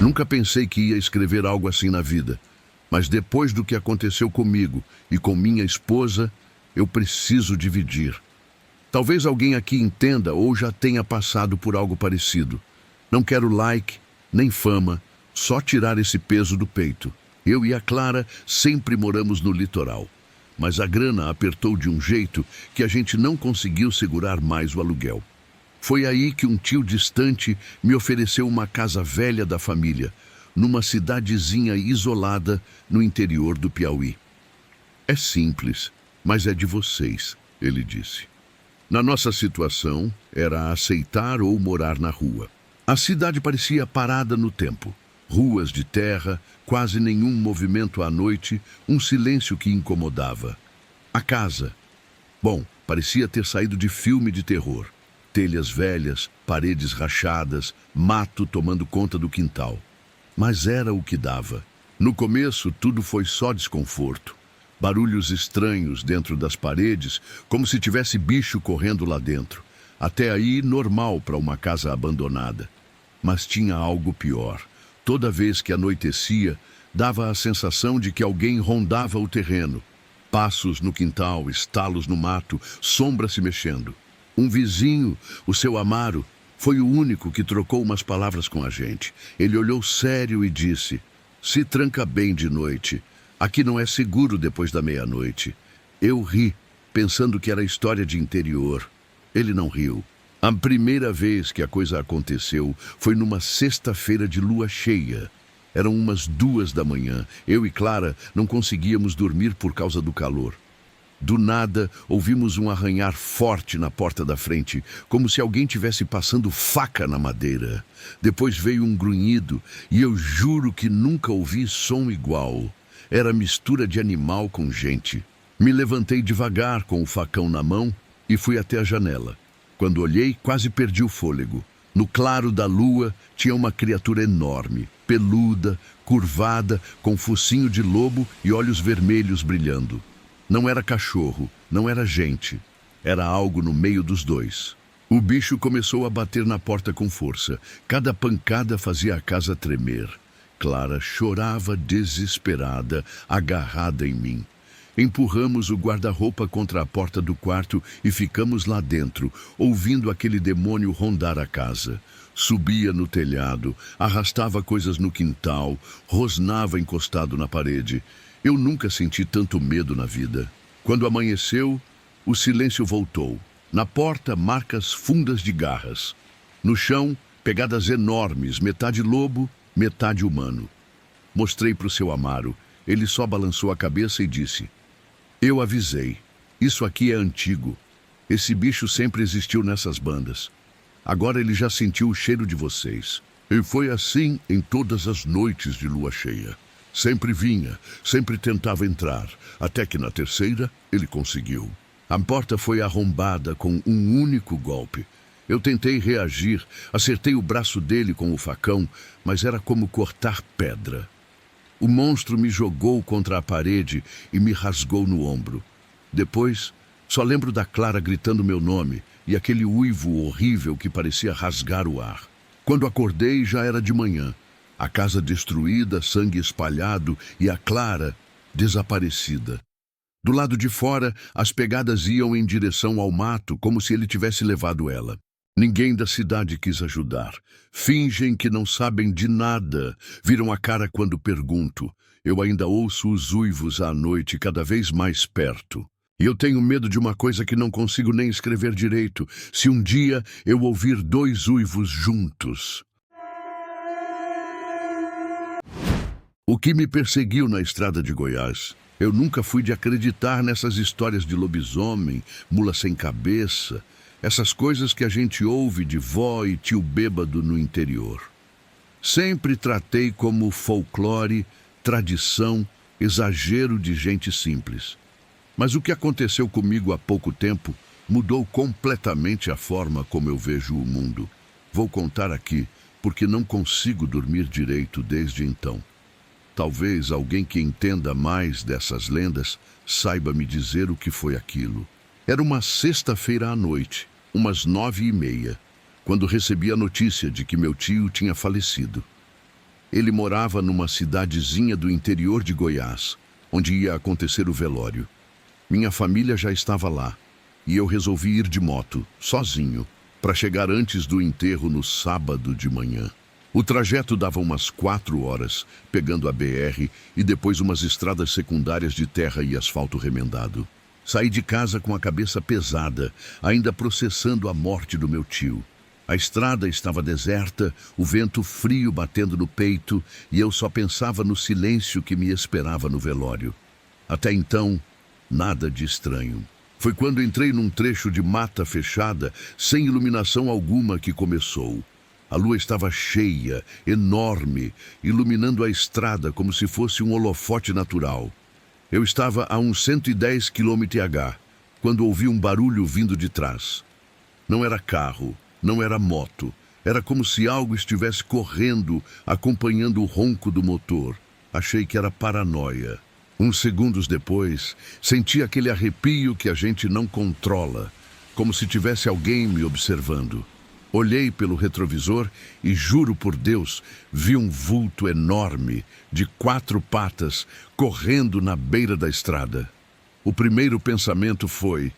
Nunca pensei que ia escrever algo assim na vida, mas depois do que aconteceu comigo e com minha esposa, eu preciso dividir. Talvez alguém aqui entenda ou já tenha passado por algo parecido. Não quero like, nem fama, só tirar esse peso do peito. Eu e a Clara sempre moramos no litoral, mas a grana apertou de um jeito que a gente não conseguiu segurar mais o aluguel. Foi aí que um tio distante me ofereceu uma casa velha da família, numa cidadezinha isolada no interior do Piauí. É simples, mas é de vocês, ele disse. Na nossa situação, era aceitar ou morar na rua. A cidade parecia parada no tempo. Ruas de terra, quase nenhum movimento à noite, um silêncio que incomodava. A casa, bom, parecia ter saído de filme de terror. Telhas velhas, paredes rachadas, mato tomando conta do quintal. Mas era o que dava. No começo, tudo foi só desconforto. Barulhos estranhos dentro das paredes, como se tivesse bicho correndo lá dentro. Até aí, normal para uma casa abandonada. Mas tinha algo pior. Toda vez que anoitecia, dava a sensação de que alguém rondava o terreno. Passos no quintal, estalos no mato, sombra se mexendo. Um vizinho, o seu Amaro, foi o único que trocou umas palavras com a gente. Ele olhou sério e disse: "Se tranca bem de noite. Aqui não é seguro depois da meia-noite." Eu ri, pensando que era história de interior. Ele não riu. A primeira vez que a coisa aconteceu foi numa sexta-feira de lua cheia. Eram umas 2 da manhã. Eu e Clara não conseguíamos dormir por causa do calor. Do nada, ouvimos um arranhar forte na porta da frente, como se alguém tivesse passando faca na madeira. Depois veio um grunhido, e eu juro que nunca ouvi som igual. Era mistura de animal com gente. Me levantei devagar com o facão na mão e fui até a janela. Quando olhei, quase perdi o fôlego. No claro da lua, tinha uma criatura enorme, peluda, curvada, com focinho de lobo e olhos vermelhos brilhando. Não era cachorro, não era gente. Era algo no meio dos dois. O bicho começou a bater na porta com força. Cada pancada fazia a casa tremer. Clara chorava desesperada, agarrada em mim. Empurramos o guarda-roupa contra a porta do quarto e ficamos lá dentro, ouvindo aquele demônio rondar a casa. Subia no telhado, arrastava coisas no quintal, rosnava encostado na parede. Eu nunca senti tanto medo na vida. Quando amanheceu, o silêncio voltou. Na porta, marcas fundas de garras. No chão, pegadas enormes, metade lobo, metade humano. Mostrei para o seu Amaro. Ele só balançou a cabeça e disse: "Eu avisei. Isso aqui é antigo. Esse bicho sempre existiu nessas bandas. Agora ele já sentiu o cheiro de vocês." E foi assim em todas as noites de lua cheia. Sempre vinha, sempre tentava entrar, até que na terceira ele conseguiu. A porta foi arrombada com um único golpe. Eu tentei reagir, acertei o braço dele com o facão, mas era como cortar pedra. O monstro me jogou contra a parede e me rasgou no ombro. Depois, só lembro da Clara gritando meu nome e aquele uivo horrível que parecia rasgar o ar. Quando acordei, já era de manhã. A casa destruída, sangue espalhado e a Clara desaparecida. Do lado de fora, as pegadas iam em direção ao mato, como se ele tivesse levado ela. Ninguém da cidade quis ajudar. Fingem que não sabem de nada. Viram a cara quando pergunto. Eu ainda ouço os uivos à noite, cada vez mais perto. E eu tenho medo de uma coisa que não consigo nem escrever direito. Se um dia eu ouvir 2 uivos juntos. O que me perseguiu na estrada de Goiás? Eu nunca fui de acreditar nessas histórias de lobisomem, mula sem cabeça, essas coisas que a gente ouve de vó e tio bêbado no interior. Sempre tratei como folclore, tradição, exagero de gente simples. Mas o que aconteceu comigo há pouco tempo mudou completamente a forma como eu vejo o mundo. Vou contar aqui, porque não consigo dormir direito desde então. Talvez alguém que entenda mais dessas lendas saiba me dizer o que foi aquilo. Era uma sexta-feira à noite, umas 9h30, quando recebi a notícia de que meu tio tinha falecido. Ele morava numa cidadezinha do interior de Goiás, onde ia acontecer o velório. Minha família já estava lá, e eu resolvi ir de moto, sozinho, para chegar antes do enterro no sábado de manhã. O trajeto dava umas 4 horas, pegando a BR e depois umas estradas secundárias de terra e asfalto remendado. Saí de casa com a cabeça pesada, ainda processando a morte do meu tio. A estrada estava deserta, o vento frio batendo no peito e eu só pensava no silêncio que me esperava no velório. Até então, nada de estranho. Foi quando entrei num trecho de mata fechada, sem iluminação alguma, que começou. A lua estava cheia, enorme, iluminando a estrada como se fosse um holofote natural. Eu estava a uns 110 km/h, quando ouvi um barulho vindo de trás. Não era carro, não era moto. Era como se algo estivesse correndo, acompanhando o ronco do motor. Achei que era paranoia. Uns segundos depois, senti aquele arrepio que a gente não controla, como se tivesse alguém me observando. Olhei pelo retrovisor e, juro por Deus, vi um vulto enorme, de 4 patas, correndo na beira da estrada. O primeiro pensamento foi: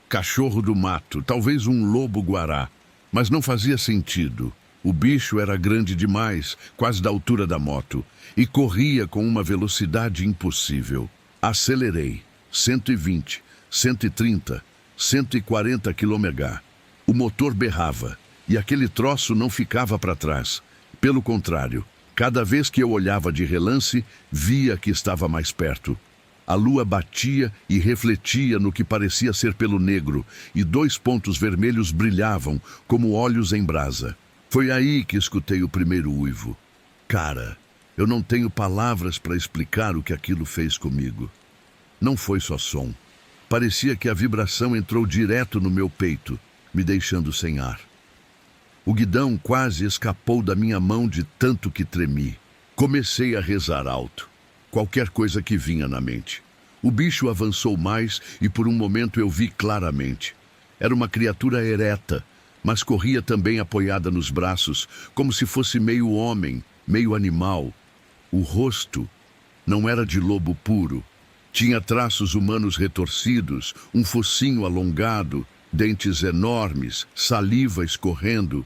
cachorro do mato, talvez um lobo-guará. Mas não fazia sentido. O bicho era grande demais, quase da altura da moto, e corria com uma velocidade impossível. Acelerei. 120, 130, 140 km/h. O motor berrava, e aquele troço não ficava para trás. Pelo contrário, cada vez que eu olhava de relance, via que estava mais perto. A lua batia e refletia no que parecia ser pelo negro, e 2 pontos vermelhos brilhavam, como olhos em brasa. Foi aí que escutei o primeiro uivo. Cara, eu não tenho palavras para explicar o que aquilo fez comigo. Não foi só som. Parecia que a vibração entrou direto no meu peito, me deixando sem ar. O guidão quase escapou da minha mão de tanto que tremi. Comecei a rezar alto. Qualquer coisa que vinha na mente. O bicho avançou mais e por um momento eu vi claramente. Era uma criatura ereta, mas corria também apoiada nos braços, como se fosse meio homem, meio animal. O rosto não era de lobo puro. Tinha traços humanos retorcidos, um focinho alongado, dentes enormes, saliva escorrendo,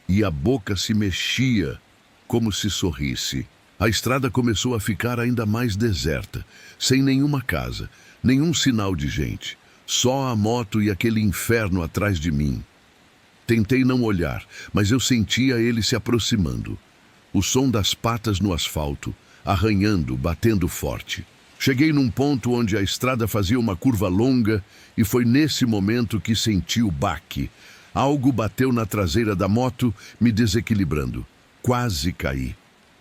e a boca se mexia como se sorrisse. A estrada começou a ficar ainda mais deserta, sem nenhuma casa, nenhum sinal de gente, só a moto e aquele inferno atrás de mim. Tentei não olhar, mas eu sentia ele se aproximando. O som das patas no asfalto, arranhando, batendo forte. Cheguei num ponto onde a estrada fazia uma curva longa e foi nesse momento que senti o baque. Algo bateu na traseira da moto, me desequilibrando. Quase caí.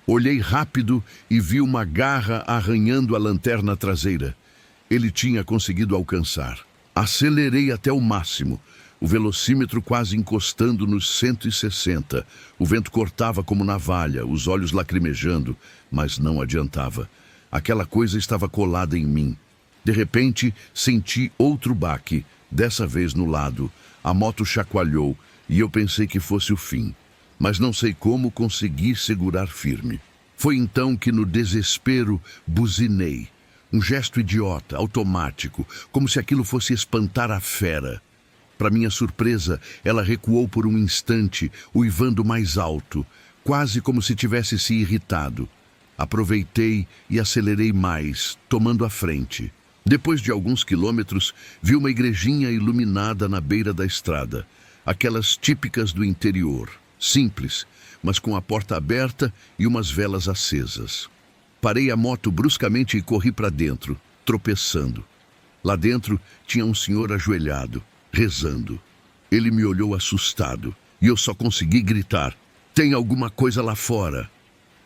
Olhei rápido e vi uma garra arranhando a lanterna traseira. Ele tinha conseguido alcançar. Acelerei até o máximo, o velocímetro quase encostando nos 160. O vento cortava como navalha, os olhos lacrimejando, mas não adiantava. Aquela coisa estava colada em mim. De repente, senti outro baque, dessa vez no lado. A moto chacoalhou e eu pensei que fosse o fim. Mas não sei como consegui segurar firme. Foi então que, no desespero, buzinei. Um gesto idiota, automático, como se aquilo fosse espantar a fera. Para minha surpresa, ela recuou por um instante, uivando mais alto, quase como se tivesse se irritado. Aproveitei e acelerei mais, tomando a frente. Depois de alguns quilômetros, vi uma igrejinha iluminada na beira da estrada. Aquelas típicas do interior. Simples, mas com a porta aberta e umas velas acesas. Parei a moto bruscamente e corri para dentro, tropeçando. Lá dentro tinha um senhor ajoelhado, rezando. Ele me olhou assustado e eu só consegui gritar: "Tem alguma coisa lá fora?"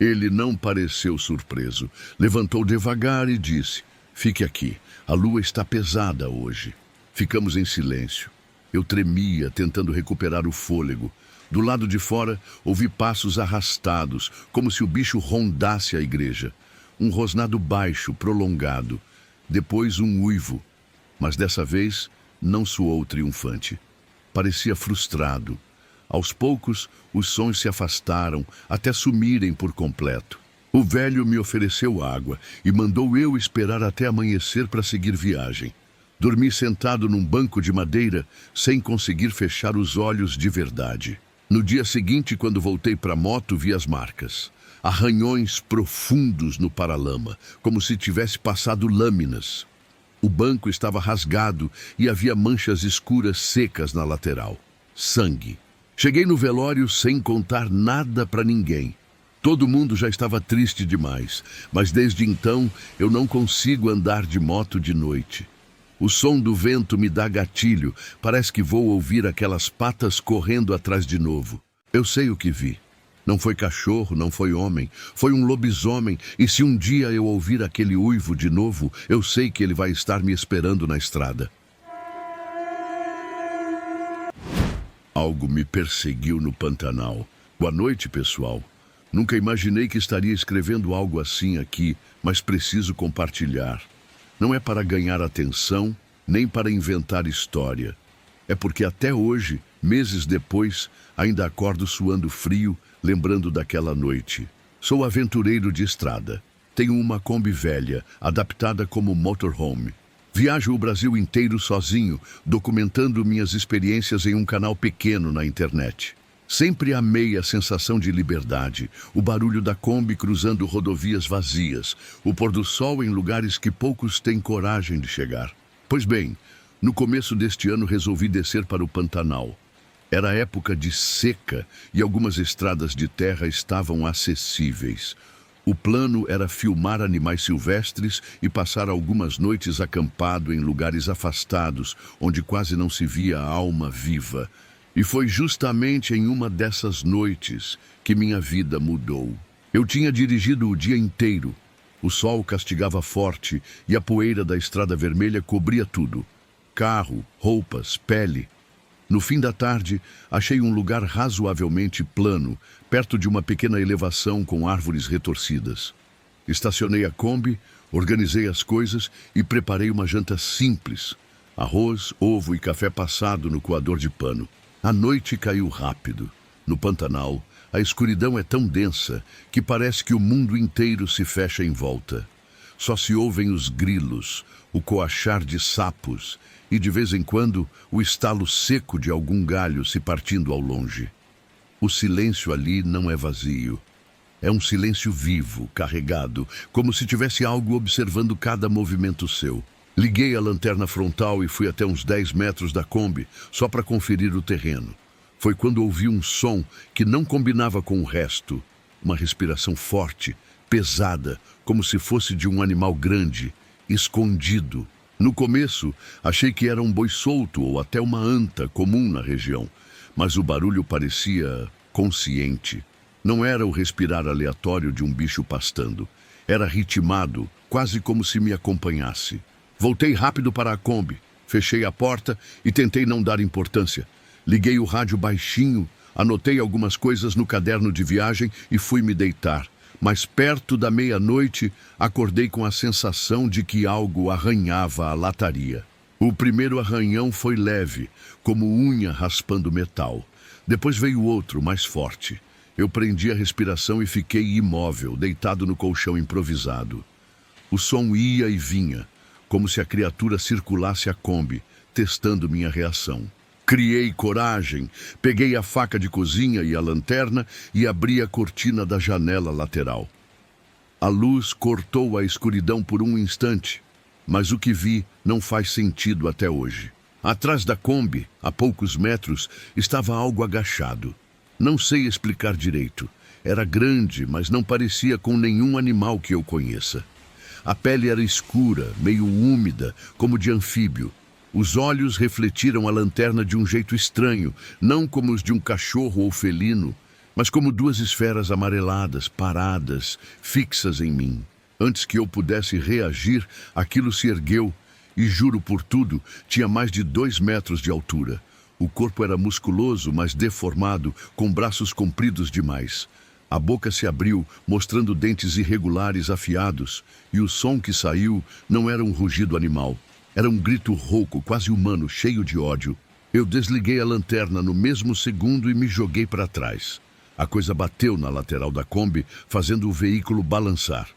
Ele não pareceu surpreso. Levantou devagar e disse: "Fique aqui, a lua está pesada hoje." Ficamos em silêncio. Eu tremia, tentando recuperar o fôlego. Do lado de fora, ouvi passos arrastados, como se o bicho rondasse a igreja. Um rosnado baixo, prolongado. Depois um uivo. Mas dessa vez, não soou triunfante. Parecia frustrado. Aos poucos, os sons se afastaram, até sumirem por completo. O velho me ofereceu água e mandou eu esperar até amanhecer para seguir viagem. Dormi sentado num banco de madeira, sem conseguir fechar os olhos de verdade. No dia seguinte, quando voltei para a moto, vi as marcas. Arranhões profundos no paralama, como se tivesse passado lâminas. O banco estava rasgado e havia manchas escuras secas na lateral. Sangue. Cheguei no velório sem contar nada para ninguém. Todo mundo já estava triste demais, mas desde então eu não consigo andar de moto de noite. O som do vento me dá gatilho, parece que vou ouvir aquelas patas correndo atrás de novo. Eu sei o que vi. Não foi cachorro, não foi homem, foi um lobisomem, e se um dia eu ouvir aquele uivo de novo, eu sei que ele vai estar me esperando na estrada. Algo me perseguiu no Pantanal. Boa noite, pessoal. Nunca imaginei que estaria escrevendo algo assim aqui, mas preciso compartilhar. Não é para ganhar atenção, nem para inventar história. É porque até hoje, meses depois, ainda acordo suando frio, lembrando daquela noite. Sou aventureiro de estrada. Tenho uma Kombi velha, adaptada como motorhome. Viajo o Brasil inteiro sozinho, documentando minhas experiências em um canal pequeno na internet. Sempre amei a sensação de liberdade, o barulho da Kombi cruzando rodovias vazias, o pôr do sol em lugares que poucos têm coragem de chegar. Pois bem, no começo deste ano resolvi descer para o Pantanal. Era época de seca e algumas estradas de terra estavam acessíveis. O plano era filmar animais silvestres e passar algumas noites acampado em lugares afastados, onde quase não se via alma viva. E foi justamente em uma dessas noites que minha vida mudou. Eu tinha dirigido o dia inteiro. O sol castigava forte e a poeira da estrada vermelha cobria tudo. Carro, roupas, pele. No fim da tarde, achei um lugar razoavelmente plano, perto de uma pequena elevação com árvores retorcidas. Estacionei a Kombi, organizei as coisas e preparei uma janta simples. Arroz, ovo e café passado no coador de pano. A noite caiu rápido. No Pantanal, a escuridão é tão densa que parece que o mundo inteiro se fecha em volta. Só se ouvem os grilos, o coachar de sapos e, de vez em quando, o estalo seco de algum galho se partindo ao longe. O silêncio ali não é vazio. É um silêncio vivo, carregado, como se tivesse algo observando cada movimento seu. Liguei a lanterna frontal e fui até uns 10 metros da Kombi, só para conferir o terreno. Foi quando ouvi um som que não combinava com o resto. Uma respiração forte, pesada, como se fosse de um animal grande, escondido. No começo, achei que era um boi solto ou até uma anta comum na região, mas o barulho parecia consciente. Não era o respirar aleatório de um bicho pastando. Era ritmado, quase como se me acompanhasse. Voltei rápido para a Kombi, fechei a porta e tentei não dar importância. Liguei o rádio baixinho, anotei algumas coisas no caderno de viagem e fui me deitar. Mas perto da meia-noite, acordei com a sensação de que algo arranhava a lataria. O primeiro arranhão foi leve, como unha raspando metal. Depois veio outro, mais forte. Eu prendi a respiração e fiquei imóvel, deitado no colchão improvisado. O som ia e vinha, como se a criatura circulasse a Kombi, testando minha reação. Criei coragem, peguei a faca de cozinha e a lanterna e abri a cortina da janela lateral. A luz cortou a escuridão por um instante, mas o que vi não faz sentido até hoje. Atrás da Kombi, a poucos metros, estava algo agachado. Não sei explicar direito. Era grande, mas não parecia com nenhum animal que eu conheça. A pele era escura, meio úmida, como de anfíbio. Os olhos refletiram a lanterna de um jeito estranho, não como os de um cachorro ou felino, mas como duas esferas amareladas, paradas, fixas em mim. Antes que eu pudesse reagir, aquilo se ergueu e, juro por tudo, tinha mais de 2 metros de altura. O corpo era musculoso, mas deformado, com braços compridos demais. A boca se abriu, mostrando dentes irregulares afiados, e o som que saiu não era um rugido animal. Era um grito rouco, quase humano, cheio de ódio. Eu desliguei a lanterna no mesmo segundo e me joguei para trás. A coisa bateu na lateral da Kombi, fazendo o veículo balançar.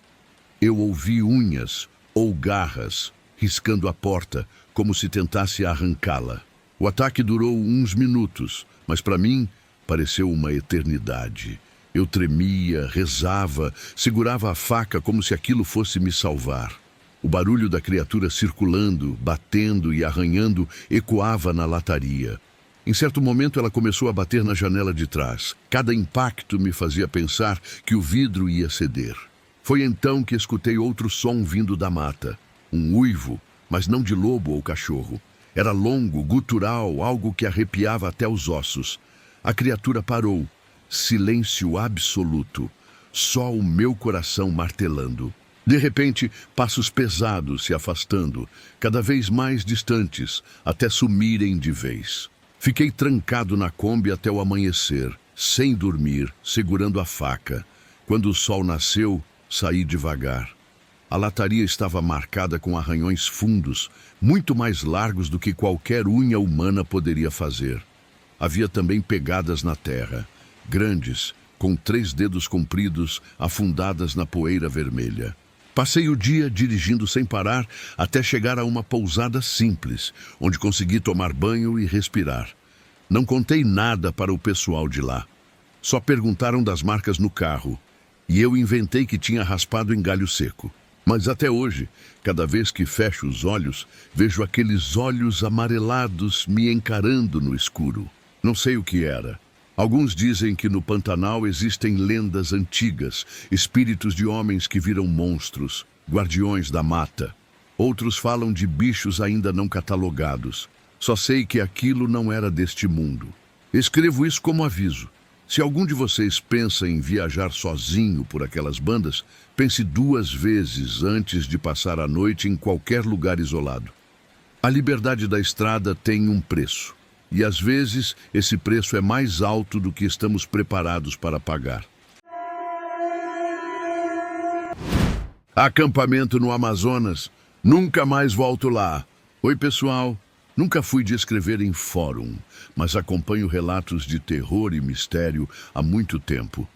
Eu ouvi unhas ou garras riscando a porta, como se tentasse arrancá-la. O ataque durou uns minutos, mas para mim pareceu uma eternidade. Eu tremia, rezava, segurava a faca como se aquilo fosse me salvar. O barulho da criatura circulando, batendo e arranhando ecoava na lataria. Em certo momento ela começou a bater na janela de trás. Cada impacto me fazia pensar que o vidro ia ceder. Foi então que escutei outro som vindo da mata. Um uivo, mas não de lobo ou cachorro. Era longo, gutural, algo que arrepiava até os ossos. A criatura parou. Silêncio absoluto. Só o meu coração martelando. De repente, passos pesados se afastando, cada vez mais distantes, até sumirem de vez. Fiquei trancado na Kombi até o amanhecer, sem dormir, segurando a faca. Quando o sol nasceu, saí devagar. A lataria estava marcada com arranhões fundos, muito mais largos do que qualquer unha humana poderia fazer. Havia também pegadas na terra, grandes, com 3 dedos compridos, afundadas na poeira vermelha. Passei o dia dirigindo sem parar até chegar a uma pousada simples, onde consegui tomar banho e respirar. Não contei nada para o pessoal de lá. Só perguntaram das marcas no carro, e eu inventei que tinha raspado em galho seco. Mas até hoje, cada vez que fecho os olhos, vejo aqueles olhos amarelados me encarando no escuro. Não sei o que era. Alguns dizem que no Pantanal existem lendas antigas, espíritos de homens que viram monstros, guardiões da mata. Outros falam de bichos ainda não catalogados. Só sei que aquilo não era deste mundo. Escrevo isso como aviso. Se algum de vocês pensa em viajar sozinho por aquelas bandas, pense 2 vezes antes de passar a noite em qualquer lugar isolado. A liberdade da estrada tem um preço. E às vezes esse preço é mais alto do que estamos preparados para pagar. Acampamento no Amazonas. Nunca mais volto lá. Oi, pessoal. Nunca fui de escrever em fórum, mas acompanho relatos de terror e mistério há muito tempo.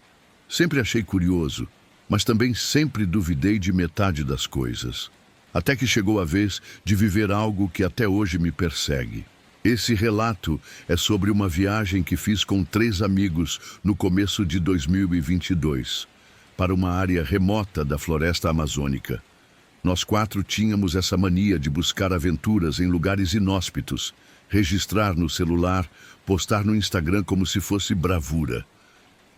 Sempre achei curioso, mas também sempre duvidei de metade das coisas. Até que chegou a vez de viver algo que até hoje me persegue. Esse relato é sobre uma viagem que fiz com 3 amigos no começo de 2022, para uma área remota da floresta amazônica. Nós 4 tínhamos essa mania de buscar aventuras em lugares inóspitos, registrar no celular, postar no Instagram como se fosse bravura.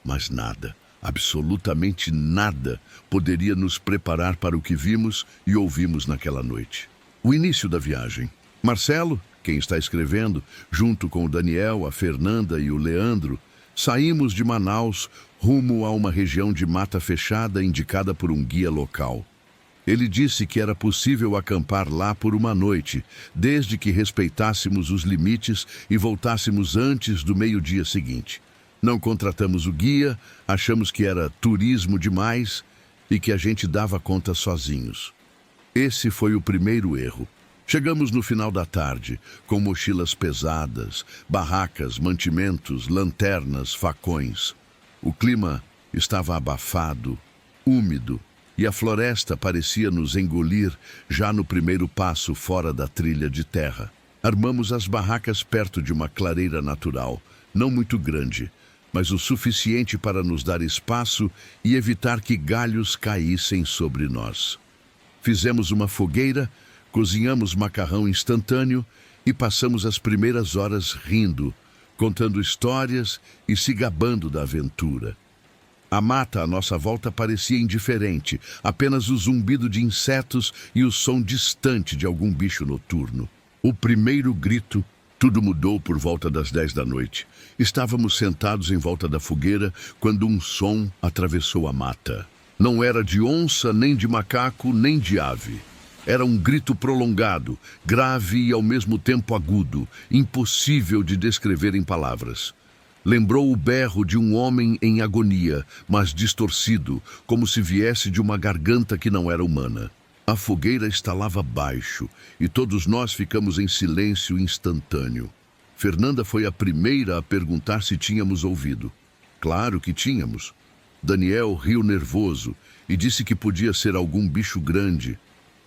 Mas nada, absolutamente nada, poderia nos preparar para o que vimos e ouvimos naquela noite. O início da viagem. Marcelo, quem está escrevendo, junto com o Daniel, a Fernanda e o Leandro, saímos de Manaus rumo a uma região de mata fechada indicada por um guia local. Ele disse que era possível acampar lá por uma noite, desde que respeitássemos os limites e voltássemos antes do meio-dia seguinte. Não contratamos o guia, achamos que era turismo demais e que a gente dava conta sozinhos. Esse foi o primeiro erro. Chegamos no final da tarde, com mochilas pesadas, barracas, mantimentos, lanternas, facões. O clima estava abafado, úmido, e a floresta parecia nos engolir já no primeiro passo fora da trilha de terra. Armamos as barracas perto de uma clareira natural, não muito grande, mas o suficiente para nos dar espaço e evitar que galhos caíssem sobre nós. Fizemos uma fogueira, cozinhamos macarrão instantâneo e passamos as primeiras horas rindo, contando histórias e se gabando da aventura. A mata à nossa volta parecia indiferente, apenas o zumbido de insetos e o som distante de algum bicho noturno. O primeiro grito, tudo mudou por volta das 10 da noite. Estávamos sentados em volta da fogueira quando um som atravessou a mata. Não era de onça, nem de macaco, nem de ave. Era um grito prolongado, grave e ao mesmo tempo agudo, impossível de descrever em palavras. Lembrou o berro de um homem em agonia, mas distorcido, como se viesse de uma garganta que não era humana. A fogueira estalava baixo, e todos nós ficamos em silêncio instantâneo. Fernanda foi a primeira a perguntar se tínhamos ouvido. Claro que tínhamos. Daniel riu nervoso e disse que podia ser algum bicho grande,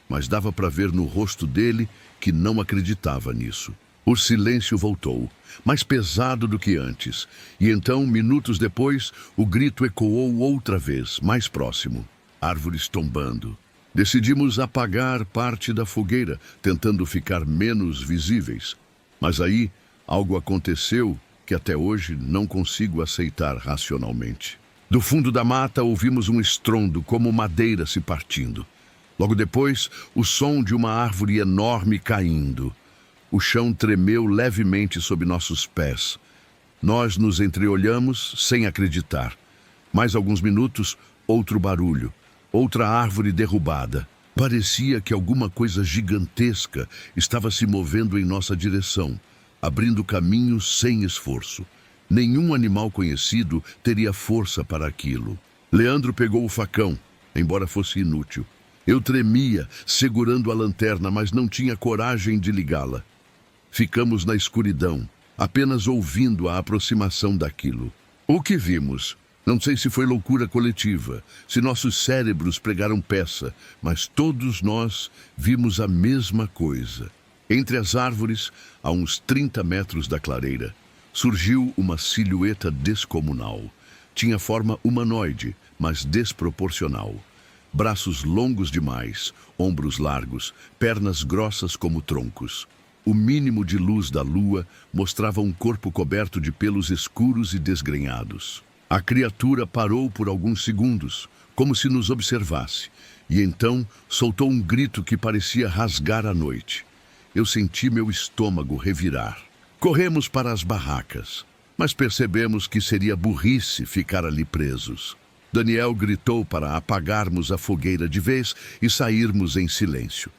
mas dava para ver no rosto dele que não acreditava nisso. O silêncio voltou, mais pesado do que antes, e então, minutos depois, o grito ecoou outra vez, mais próximo. Árvores tombando. Decidimos apagar parte da fogueira, tentando ficar menos visíveis. Mas aí, algo aconteceu que até hoje não consigo aceitar racionalmente. Do fundo da mata, ouvimos um estrondo, como madeira se partindo. Logo depois, o som de uma árvore enorme caindo. O chão tremeu levemente sob nossos pés. Nós nos entreolhamos sem acreditar. Mais alguns minutos, outro barulho. Outra árvore derrubada. Parecia que alguma coisa gigantesca estava se movendo em nossa direção, abrindo caminho sem esforço. Nenhum animal conhecido teria força para aquilo. Leandro pegou o facão, embora fosse inútil. Eu tremia, segurando a lanterna, mas não tinha coragem de ligá-la. Ficamos na escuridão, apenas ouvindo a aproximação daquilo. O que vimos? Não sei se foi loucura coletiva, se nossos cérebros pregaram peça, mas todos nós vimos a mesma coisa. Entre as árvores, a uns 30 metros da clareira, surgiu uma silhueta descomunal. Tinha forma humanoide, mas desproporcional. Braços longos demais, ombros largos, pernas grossas como troncos. O mínimo de luz da lua mostrava um corpo coberto de pelos escuros e desgrenhados. A criatura parou por alguns segundos, como se nos observasse, e então soltou um grito que parecia rasgar a noite. Eu senti meu estômago revirar. Corremos para as barracas, mas percebemos que seria burrice ficar ali presos. Daniel gritou para apagarmos a fogueira de vez e sairmos em silêncio.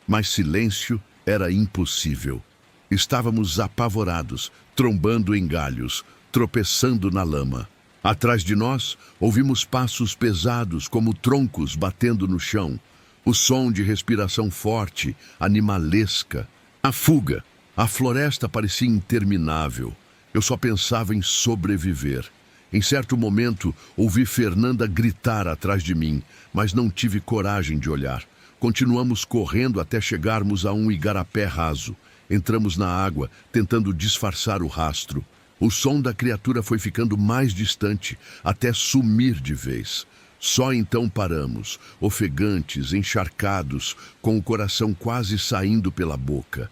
Mas silêncio era impossível. Estávamos apavorados, trombando em galhos, tropeçando na lama. Atrás de nós, ouvimos passos pesados como troncos batendo no chão. O som de respiração forte, animalesca. A fuga. A floresta parecia interminável. Eu só pensava em sobreviver. Em certo momento, ouvi Fernanda gritar atrás de mim, mas não tive coragem de olhar. Continuamos correndo até chegarmos a um igarapé raso. Entramos na água, tentando disfarçar o rastro. O som da criatura foi ficando mais distante, até sumir de vez. Só então paramos, ofegantes, encharcados, com o coração quase saindo pela boca.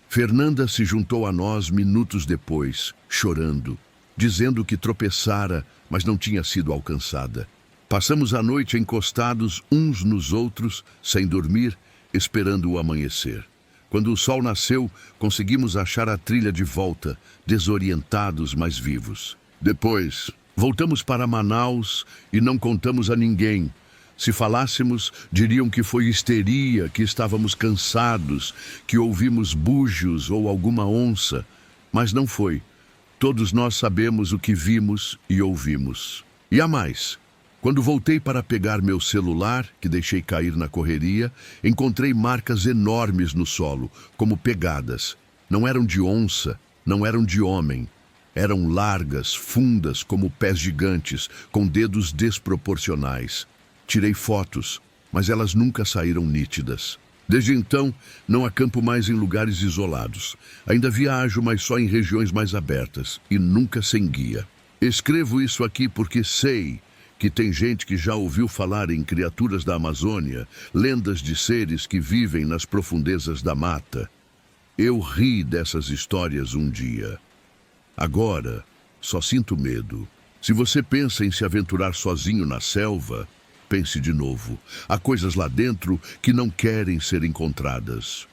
Fernanda se juntou a nós minutos depois, chorando, dizendo que tropeçara, mas não tinha sido alcançada. Passamos a noite encostados uns nos outros, sem dormir, esperando o amanhecer. Quando o sol nasceu, conseguimos achar a trilha de volta, desorientados, mas vivos. Depois, voltamos para Manaus e não contamos a ninguém. Se falássemos, diriam que foi histeria, que estávamos cansados, que ouvimos búzios ou alguma onça. Mas não foi. Todos nós sabemos o que vimos e ouvimos. E há mais. Quando voltei para pegar meu celular, que deixei cair na correria, encontrei marcas enormes no solo, como pegadas. Não eram de onça, não eram de homem. Eram largas, fundas, como pés gigantes, com dedos desproporcionais. Tirei fotos, mas elas nunca saíram nítidas. Desde então, não acampo mais em lugares isolados. Ainda viajo, mas só em regiões mais abertas, e nunca sem guia. Escrevo isso aqui porque sei que tem gente que já ouviu falar em criaturas da Amazônia, lendas de seres que vivem nas profundezas da mata. Eu ri dessas histórias um dia. Agora, só sinto medo. Se você pensa em se aventurar sozinho na selva, pense de novo. Há coisas lá dentro que não querem ser encontradas.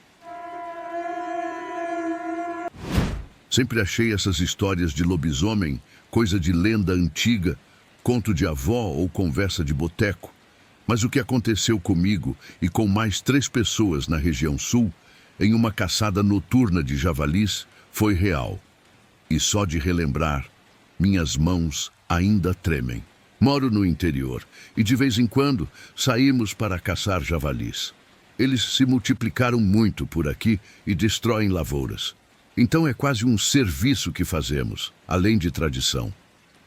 Sempre achei essas histórias de lobisomem coisa de lenda antiga, conto de avó ou conversa de boteco. Mas o que aconteceu comigo e com mais 3 pessoas na região sul, em uma caçada noturna de javalis, foi real. E só de relembrar, minhas mãos ainda tremem. Moro no interior e de vez em quando saímos para caçar javalis. Eles se multiplicaram muito por aqui e destroem lavouras. Então é quase um serviço que fazemos, além de tradição.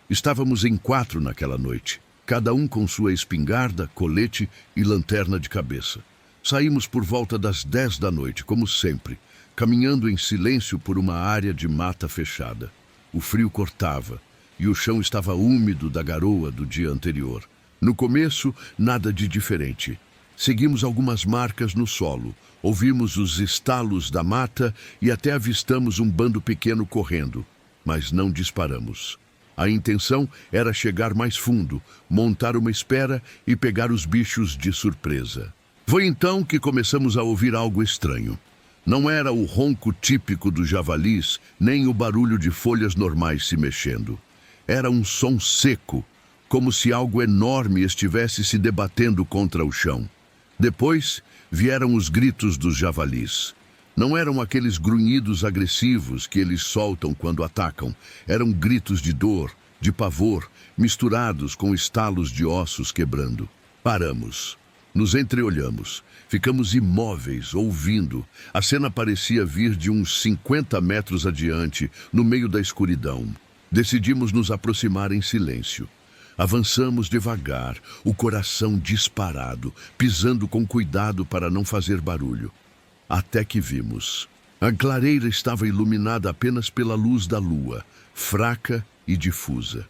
Estávamos em 4 naquela noite, cada um com sua espingarda, colete e lanterna de cabeça. Saímos por volta das 10 da noite, como sempre, caminhando em silêncio por uma área de mata fechada. O frio cortava e o chão estava úmido da garoa do dia anterior. No começo, nada de diferente. Seguimos algumas marcas no solo, ouvimos os estalos da mata e até avistamos um bando pequeno correndo, mas não disparamos. A intenção era chegar mais fundo, montar uma espera e pegar os bichos de surpresa. Foi então que começamos a ouvir algo estranho. Não era o ronco típico dos javalis, nem o barulho de folhas normais se mexendo. Era um som seco, como se algo enorme estivesse se debatendo contra o chão. Depois vieram os gritos dos javalis. Não eram aqueles grunhidos agressivos que eles soltam quando atacam. Eram gritos de dor, de pavor, misturados com estalos de ossos quebrando. Paramos. Nos entreolhamos. Ficamos imóveis, ouvindo. A cena parecia vir de uns 50 metros adiante, no meio da escuridão. Decidimos nos aproximar em silêncio. Avançamos devagar, o coração disparado, pisando com cuidado para não fazer barulho. Até que vimos. A clareira estava iluminada apenas pela luz da lua, fraca e difusa.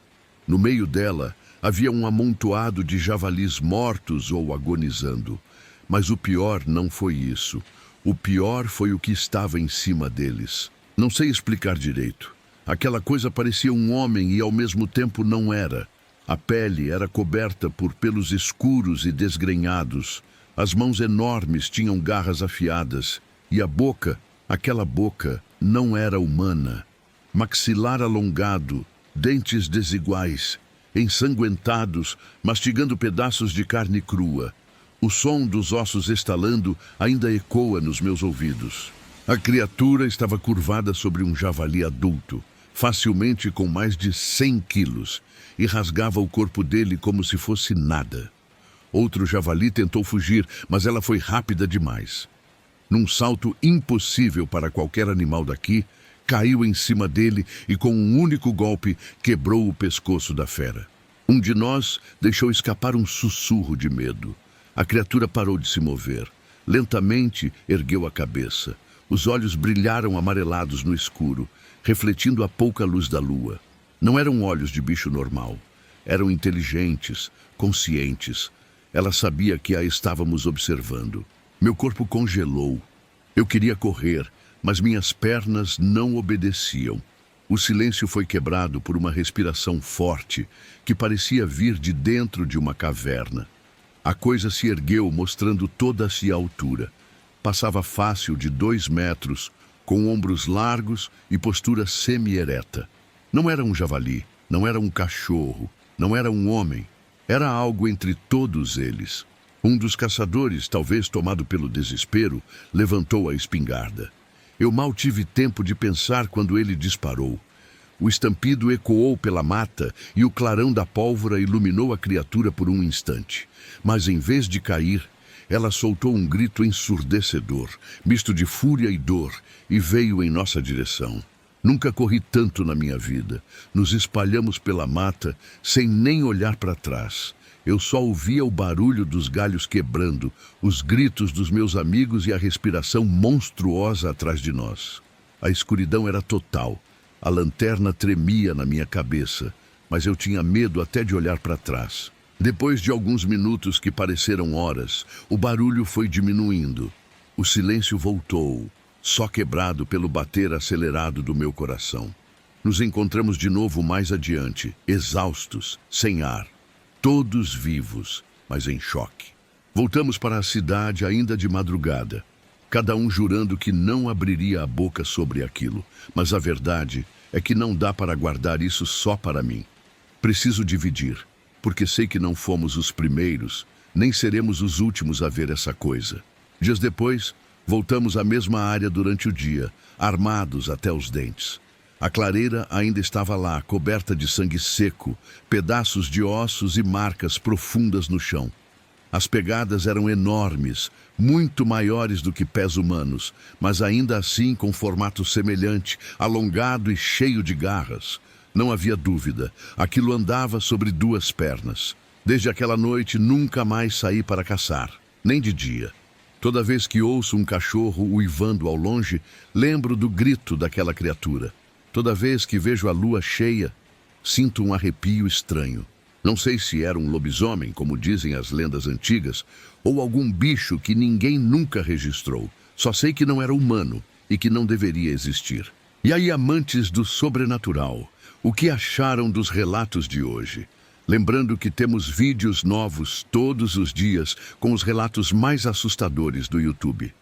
No meio dela, havia um amontoado de javalis mortos ou agonizando. Mas o pior não foi isso. O pior foi o que estava em cima deles. Não sei explicar direito. Aquela coisa parecia um homem e ao mesmo tempo não era. A pele era coberta por pelos escuros e desgrenhados. As mãos enormes tinham garras afiadas. E a boca, aquela boca, não era humana. Maxilar alongado, dentes desiguais, ensanguentados, mastigando pedaços de carne crua. O som dos ossos estalando ainda ecoa nos meus ouvidos. A criatura estava curvada sobre um javali adulto, facilmente com mais de 100 quilos, e rasgava o corpo dele como se fosse nada. Outro javali tentou fugir, mas ela foi rápida demais. Num salto impossível para qualquer animal daqui, caiu em cima dele e com um único golpe quebrou o pescoço da fera. Um de nós deixou escapar um sussurro de medo. A criatura parou de se mover. Lentamente ergueu a cabeça. Os olhos brilharam amarelados no escuro, refletindo a pouca luz da lua. Não eram olhos de bicho normal. Eram inteligentes, conscientes. Ela sabia que a estávamos observando. Meu corpo congelou. Eu queria correr, mas minhas pernas não obedeciam. O silêncio foi quebrado por uma respiração forte, que parecia vir de dentro de uma caverna. A coisa se ergueu, mostrando toda a sua altura. Passava fácil de 2 metros, com ombros largos e postura semi-ereta. Não era um javali, não era um cachorro, não era um homem. Era algo entre todos eles. Um dos caçadores, talvez tomado pelo desespero, levantou a espingarda. Eu mal tive tempo de pensar quando ele disparou. O estampido ecoou pela mata e o clarão da pólvora iluminou a criatura por um instante. Mas em vez de cair, ela soltou um grito ensurdecedor, misto de fúria e dor, e veio em nossa direção. Nunca corri tanto na minha vida. Nos espalhamos pela mata, sem nem olhar para trás. Eu só ouvia o barulho dos galhos quebrando, os gritos dos meus amigos e a respiração monstruosa atrás de nós. A escuridão era total. A lanterna tremia na minha cabeça, mas eu tinha medo até de olhar para trás. Depois de alguns minutos que pareceram horas, o barulho foi diminuindo. O silêncio voltou, só quebrado pelo bater acelerado do meu coração. Nos encontramos de novo mais adiante, exaustos, sem ar. Todos vivos, mas em choque. Voltamos para a cidade ainda de madrugada, cada um jurando que não abriria a boca sobre aquilo. Mas a verdade é que não dá para guardar isso só para mim. Preciso dividir, porque sei que não fomos os primeiros, nem seremos os últimos a ver essa coisa. Dias depois, voltamos à mesma área durante o dia, armados até os dentes. A clareira ainda estava lá, coberta de sangue seco, pedaços de ossos e marcas profundas no chão. As pegadas eram enormes, muito maiores do que pés humanos, mas ainda assim com formato semelhante, alongado e cheio de garras. Não havia dúvida. Aquilo andava sobre duas pernas. Desde aquela noite, nunca mais saí para caçar, nem de dia. Toda vez que ouço um cachorro uivando ao longe, lembro do grito daquela criatura. Toda vez que vejo a lua cheia, sinto um arrepio estranho. Não sei se era um lobisomem, como dizem as lendas antigas, ou algum bicho que ninguém nunca registrou. Só sei que não era humano e que não deveria existir. E aí, amantes do sobrenatural, o que acharam dos relatos de hoje? Lembrando que temos vídeos novos todos os dias com os relatos mais assustadores do YouTube.